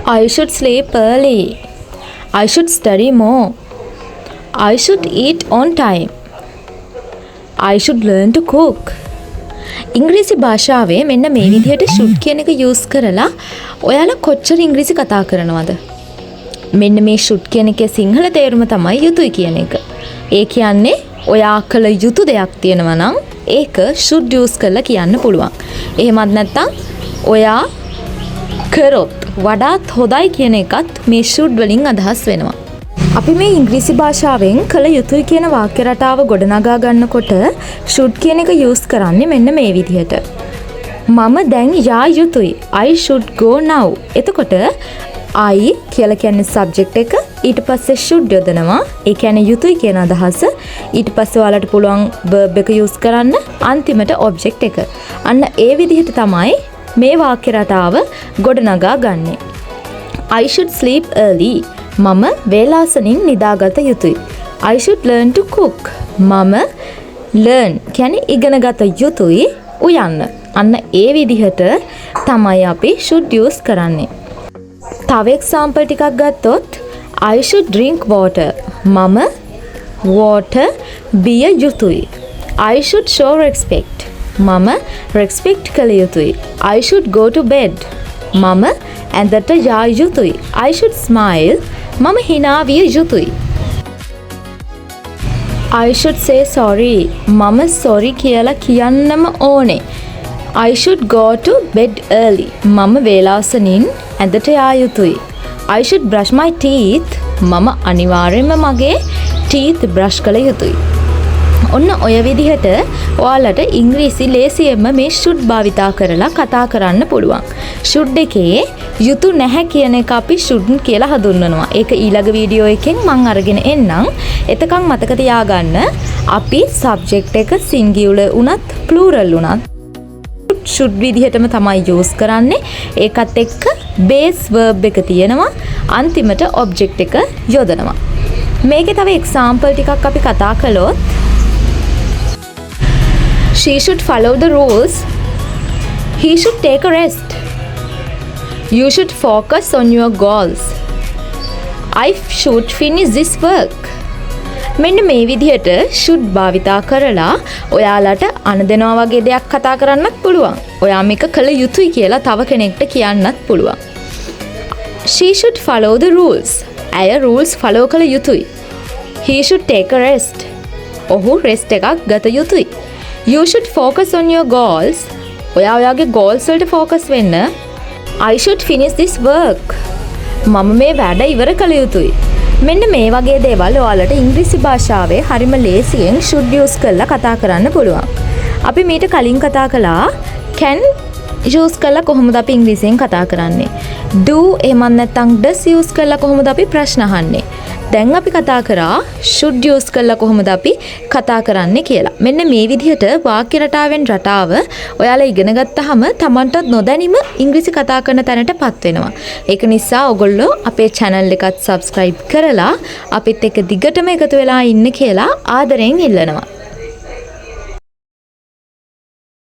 I should sleep early. I should study more. I should eat on time. I should learn to cook. ඉංග්‍රීසි භාෂාවේ මෙන්න මේ විදිහට should කියන එක use කරලා ඔයාලා කොච්චර ඉංග්‍රීසි කතා කරනවද? මෙන්න මේ should කියන එකේ සිංහල තේරුම තමයි යුතුයි කියන එක. ඒ කියන්නේ ඔයා කළ යුතු දෙයක් තියෙනවා නම් ඒක should use කරලා කියන්න පුළුවන්. එහෙමත් නැත්නම් ඔයා කරොත් වඩාත් හොඳයි කියන එකත් මේ should වලින් අදහස් වෙනවා. අපි මේ ඉංග්‍රීසි භාෂාවෙන් කළ යුතුයි කියන වාක්‍ය රටාව ගොඩනගා ගන්නකොට should කියන එක use කරන්නේ මෙන්න මේ විදිහට. මම දැන් යා යුතුයි. I should go now. එතකොට I කියලා කියන්නේ subject එක. ඊට පස්සේ should යොදනවා. ඒ කියන්නේ යුතුයි කියන අදහස. ඊට පස්සේ ඔයාලට පුළුවන් verb එක use කරන්න. අන්තිමට object එක. අන්න ඒ විදිහට තමයි මේ වාක්‍ය රටාව ගොඩනගා ගන්නෙ. I should sleep early. මම වේලාසනින් නිදාගත යුතුයි. I should learn to cook. මම learn කියන්නේ ඉගෙනගත යුතුයි උයන්න. අන්න ඒ විදිහට තමයි අපි should use කරන්නේ. තව example ටිකක් ගත්තොත් I should drink water. මම water බිය යුතුයි. I should show respect. මම respect කළ යුතුයි. I should go to bed. මම ඇඳට යා යුතුයි. I should smile. මම hina විය යුතුයි. I should say sorry. මම sorry කියලා කියන්නම ඕනේ. I should go to bed early. මම වේලාසනින් ඇඳට යා යුතුයි. I should brush my teeth. මම අනිවාර්යයෙන්ම මගේ teeth brush කළ යුතුයි. ඔන්න ඔය විදිහට ඔයාලට ඉංග්‍රීසි ලේසියෙන්ම මේ should භාවිතා කරලා කතා කරන්න පුළුවන්. should එකේ යුතු නැහැ කියන එක අපි shouldn't කියලා හඳුන්වනවා. ඒක ඊළඟ වීඩියෝ එකෙන් මම අරගෙන එන්නම්. එතකන් මතක තියාගන්න අපි subject එක singular උනත් plural උනත් should විදිහටම තමයි use කරන්නේ. ඒකත් එක්ක base verb එක තියෙනවා. අන්තිමට object එක යොදනවා. මේකේ තව example ටිකක් අපි කතා කළොත් She should follow the rules. He should take a rest. You should focus on your goals. I should finish this work. මෙන්න මේ විදිහට should භාවිතා කරලා ඔයාලට අනදෙනවා වගේ දෙයක් කතා කරන්නත් පුළුවන්. ඔයා මේක කළ යුතුයි කියලා තව කෙනෙක්ට කියන්නත් පුළුවන්. She should follow the rules. ඇය rules follow කළ යුතුයි. He should take a rest. ඔහු rest එකක් ගත යුතුයි. You should focus on your goals. ඔයා ඔයාගේ goals වලට focus වෙන්න. I should finish this work. මම මේ වැඩ ඉවර කළ යුතුයි. මෙන්න මේ වගේ දේවල් ඔයාලට ඉංග්‍රීසි භාෂාවේ හරිම ලේසියෙන් should use කරලා කතා කරන්න පුළුවන්. අපි මීට කලින් කතා කළා can use කරලා කොහොමද අපි ඉංග්‍රීසියෙන් කතා කරන්නේ. do එහෙම නැත්නම් does use කරලා කොහොමද අපි ප්‍රශ්න අහන්නේ. දැන් අපි කතා කරා should use කරලා කොහොමද අපි කතා කරන්නේ කියලා. මෙන්න මේ විදිහට වාක්‍ය රටාවෙන් රටාව ඔයාලා ඉගෙන ගත්තාම Tamanටත් නොදැනීම ඉංග්‍රීසි කතා කරන තැනටපත් වෙනවා. ඒක නිසා ඔයගොල්ලෝ අපේ channel එකත් subscribe කරලා අපිත් එක්ක දිගටම එකතු වෙලා ඉන්න කියලා ආදරෙන් ඉල්ලනවා.